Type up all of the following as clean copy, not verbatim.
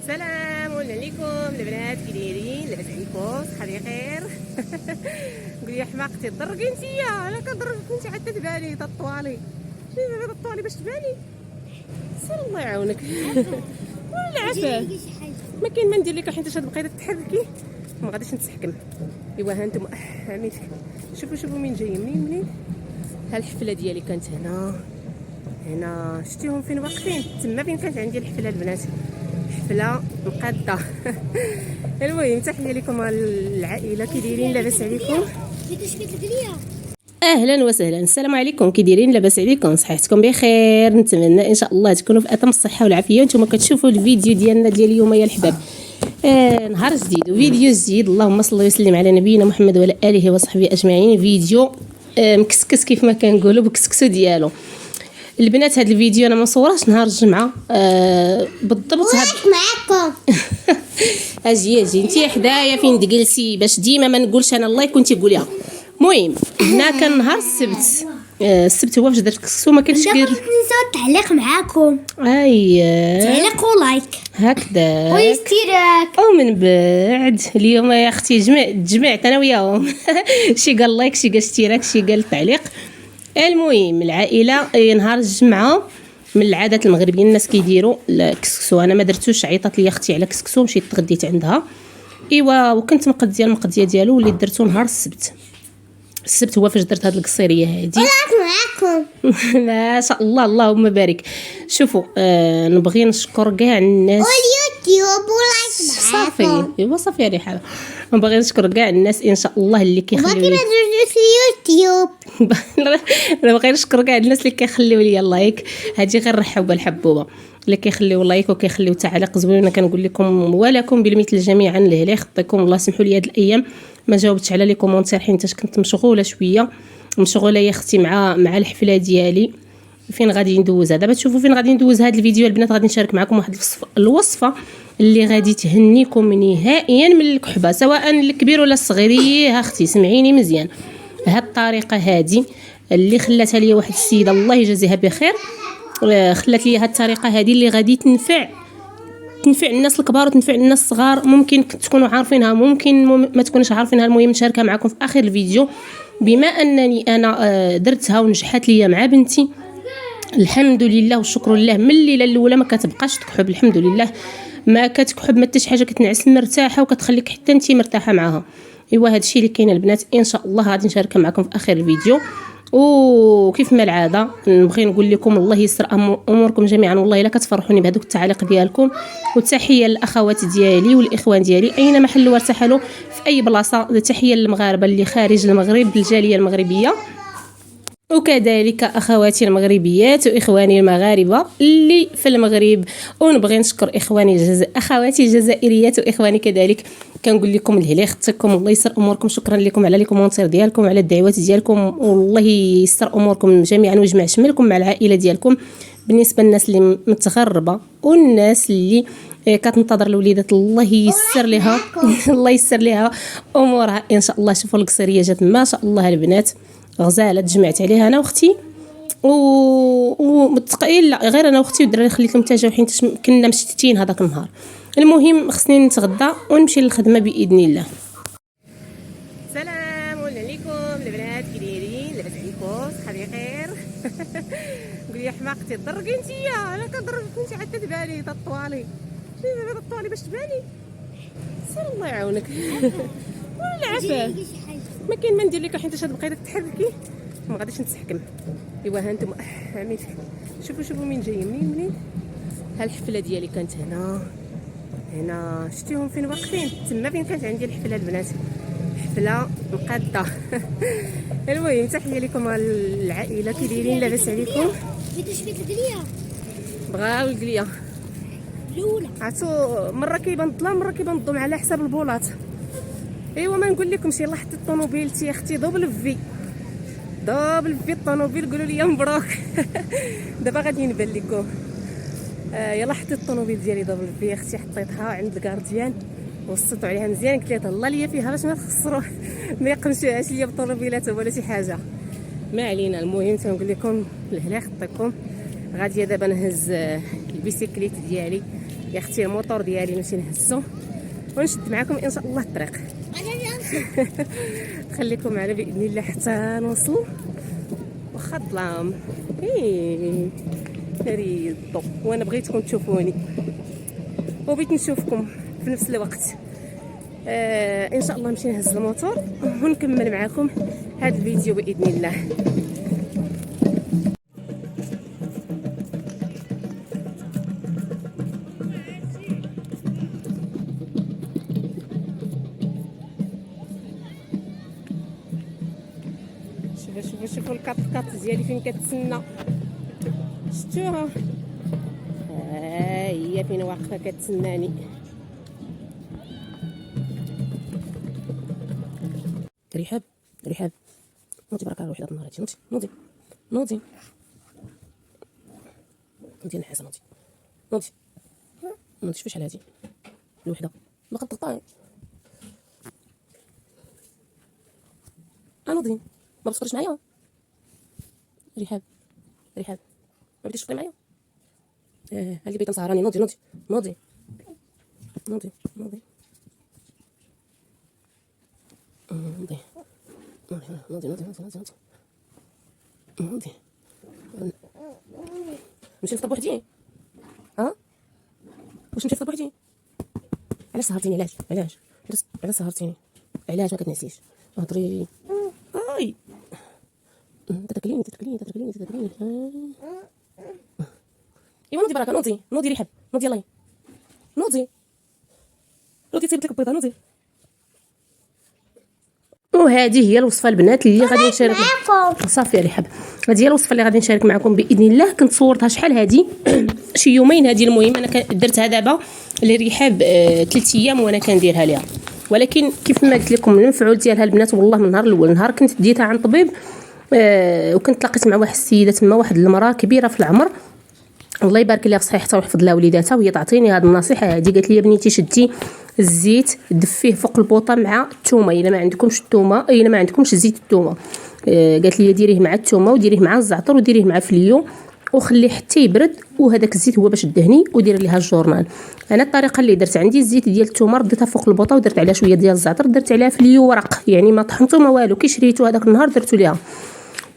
السلام عليكم البنات، كي دايرين؟ لاباس عليكم؟ صحابي خير؟ قولي يا حماقتي ضرقي نتيا، انا كنضربك انت عاد تباني تطوالي شنو تطوالي باش تباني. سير الله يعاونك. ولا عافاك ما كاين ما ندير لك حيت هاد بقيتي تحركي ما غاديش نتحكم. ايوا ها انتم عميتك شوفوا مين جايين منين. ها الحفله ديالي كانت هنا شتيهم فين واقفين تما فين كانت عندي الحفله البنات، حفله مقاده. المهم تحيه لكم العائله، كي دايرين؟ لاباس عليكم؟ اهلا وسهلا، السلام عليكم، كي دايرين؟ لاباس عليكم؟ صحتكم بخير؟ نتمنى ان شاء الله تكونوا في اتم الصحه والعافيه وانتم كتشوفوا الفيديو ديالنا ديال اليوم يا الحباب. نهار جديد وفيديو جديد، اللهم صل وسلم على نبينا محمد وعلى اله وصحبه اجمعين. فيديو مكسكس كيف ما كنقولوا بكسكسو ديالو البنات. هذا الفيديو انا مصورهش نهار الجمعه بالضبط. معاكم اجي انتي حدايا فين تجلسي باش ديما ما نقولش انا الله يكون تيقوليها. المهم هنا كان نهار السبت. السبت هو فاش درت كسكسو ما كانش غير نساو التعليق معاكم. تعليق ولايك هكذا واشتراك. ومن بعد اليوم يا اختي جمعت انا وياهم. شي قال لايك، شي قال اشتراك، شي قال تعليق. المهم العائله نهار الجمعه من العادات المغربيه الناس كيديروا الكسكسو. انا ما درتوش، عيطات لي اختي على كسكسو مشيت تغديت عندها. ايوا وكنت مقديه المقديه ديالو واللي درتو نهار السبت هو فاش درت هاد القصيريه هادي. معاكم ما شاء الله اللهم بارك. شوفوا نبغي نشكر كاع الناس واليوتيوب ولايك معاكم. صافي ايوا صافي يا رحابه. نبغي نشكر كاع الناس ان شاء الله اللي كيخليو باقي ما درتوش في اليوتيوب. نبغي نشكر كاع الناس اللي كيخليو لي اللايك. هادي غير رحوبه الحبوبه اللي كيخليو لايك وكيخليو تعليق زوين. كنقول لكم ولكم بالمثل جميعا. لهلا يخطيكم الله. سمحوا لي هاد الايام ما جاوبتش على لي كومونتير حيت كنت مشغوله شويه. مشغوله يا اختي مع الحفله ديالي. فين غادي ندوزها دابا؟ تشوفوا فين غادي ندوز هذا الفيديو البنات. غادي نشارك معكم واحد الوصفه اللي غادي تهنيكم نهائيا من الكحبه، سواء الكبير ولا الصغير. يا اختي سمعيني مزيان، هاد الطريقه هذه اللي خلاتها لي واحد السيده الله يجازيها بخير، خلات لي هاد الطريقه هذه اللي غادي تنفع الناس الكبار وتنفع الناس الصغار. ممكن تكونوا عارفينها، ممكن ما تكونوش عارفينها. المهم نشاركها معكم في اخر الفيديو. بما انني انا درتها ونجحت ليا مع بنتي الحمد لله والشكر لله. من الليله الاولى ما كتبقاش تكحب الحمد لله، ما كتكحب ما حتى شي حاجه، كتنعس مرتاحه وكتخليك حتى انت مرتاحه معاها. ايوا هادشي اللي كاين البنات ان شاء الله غادي نشاركها معكم في اخر الفيديو. وكيف ما العاده نبغي نقول لكم الله يسر اموركم جميعا. والله الا كتفرحوني بهذوك التعاليق ديالكم. وتحيه للاخوات ديالي والاخوان ديالي اينما حلوا وارتحلوا في اي بلاصه. تحيه للمغاربه اللي خارج المغرب، الجاليه المغربيه، وكذلك اخواتي المغربيات واخواني المغاربه اللي في المغرب. ونبغي نشكر اخواتي الجزائريات واخواني كذلك. كنقول لكم الهلا يخطيكم الله يسر اموركم. شكرا لكم على لي كومونتير ديالكم، على الدعوات ديالكم، والله يسر اموركم جميعا ويجمع شملكم مع العائله ديالكم. بالنسبه للناس اللي متغربه والناس اللي كتنتظر الوليدات الله ييسر لها. الله ييسر لها امورها ان شاء الله. شوفوا القصيريه جات ما شاء الله البنات غزاله، تجمعت عليها انا واختي ومتقيل لا غير انا واختي والدراري خليتهم تاجاو حيت كنا مشتتين هذاك النهار. المهم خصني نتغدى ونمشي للخدمه باذن الله. السلام عليكم البنات، كي دايرين؟ لاباس عليكم؟ صحابي خير؟ قولي يا حماقتي ضرقي نتيا، انا كنضربك انت عاد تباني تطوالي شنو تطوالي باش تباني. سير الله يعاونك. ولا عافاك ما كاين ما ندير لك حيت بقيتي تحركي ما غاديش نتحكم. ايوا ها انتم عميتك شوفوا مين جايين منين. ها الحفله ديالي كانت هنا شتيهم فين واقفين تما فين كانت عندي الحفله البنات، حفله مقاده. المهم تحيه لكم العائله، كي دايرين؟ لاباس عليكم؟ بغاو القليه الاولى عرفتوا مره كيبان الظلام مره كيبان الضوء على حساب البولاط. ايوا ما نقول لكمش يلاه حطيت الطوموبيل تي اختي دوبل في الطوموبيل. قولوا لي مبروك. دابا غادي نبان لكم. يلا حطيت الطوموبيل ديالي دوبل في اختي، حطيتها عند الكارديان وصلت عليها مزيان. قلت لها تهلا ليا فيها باش ما تخسروا ما يقمشوهاش ليا بالطوموبيلات ولا شي حاجه. ما علينا. المهم تنقول لكم الهلا يخطيكم. غاديه دابا نهز البيسيكليت ديالي يا اختي الموطور ديالي نمشي نهزو ونشد معكم ان شاء الله الطريق. خليكم معنا باذن الله حتى نوصلوا واخا الظلام ريضو، وانا بغيتكم تشوفوني وبغيت نشوفكم في نفس الوقت. ان شاء الله نمشي نهز الموتور ونكمل معكم هذا الفيديو باذن الله. شوفوا الكاط ديالي فين كتسنى، شفتوها هي فين واقفه كتسناني. رحاب نوضي برك وحده النهار هادي، نوضي نحاسه، نوضي شوفي شحال هادي الوحده ما كتقطعي. نوضي ما بتفكرش معايا رحاب ما بديش تفطري معايا. هادي بغيت نسهراني. نوضي نمشي نفطر بوحدي. واش نمشي نفطر بوحدي؟ علاش سهرتيني؟ علاش سهرتيني؟ علاش ما كتنسيش؟ هضري تتكلمي. ايوا نوضي بركه، نوضي رحاب، نوضي يلاه نوضي تيبت لك البيضه. نوضي. وهذه هي الوصفه البنات اللي غادي نشارك معكم. صافي رحاب، هذه هي الوصفه اللي غادي نشارك معكم باذن الله. كنت صورتها شحال هذه شي يومين هذه. المهم انا درتها دابا لرحاب 3 ايام وانا كنديرها ليها، ولكن كيف ما قلت لكم المفعول ديالها البنات والله من النهار الاول، نهار كنت ديتها عند طبيب وكنت تلاقيت مع واحد السيده تما، واحد المراه كبيره في العمر الله يبارك لها في صحيحتها ويحفظ لها وليداتها، وهي تعطيني هذه النصيحه هذه. قالت لي يا بنيتي شدي الزيت دفيه فوق البوطه مع الثومه، الا ما عندكمش الثومه الا ما عندكمش زيت الثومه. قالت لي ديريه مع الثومه وديريه مع الزعتر وديريه مع فليو وخليه حتى يبرد، وهذاك الزيت هو باش دهني ودير ليها الجورنال. انا الطريقه اللي درت عندي الزيت ديال الثومه رديتها فوق البوطه ودرت عليها شويه ديال الزعتر، درت عليها فليو ورق، يعني ما طحنتو ما والو، كي شريتو هذاك النهار درتو ليها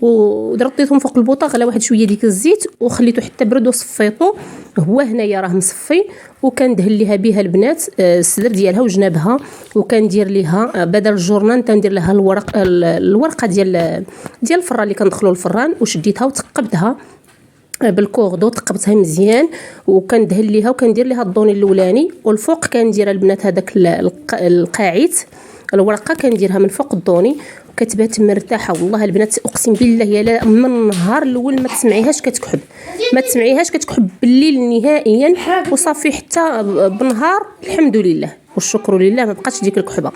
ودرطيتهم فوق البوطه غلا واحد شويه ديك الزيت وخليته حتى برد وصفيته. هو هنايا راه مصفي، وكندهن ليها بها البنات الصدر ديالها وجنابها، وكندير ليها بدل الجورنان تندير لها الورقه ديال الفران اللي كندخلوا للفران، وشديتها وتقبتها بالكوردو، تقبتها مزيان وكندهن ليها وكندير ليها الضوني الاولاني، والفوق كندير البنات هذاك القاعيت الورقه كنديرها من فوق الضوني، كتبات مرتاحه والله البنات اقسم بالله يا لا من النهار الاول ما تسمعيهاش كتكحب بالليل نهائيا، وصافي حتى بالنهار الحمد لله والشكر لله ما بقاتش ديك الكحبه.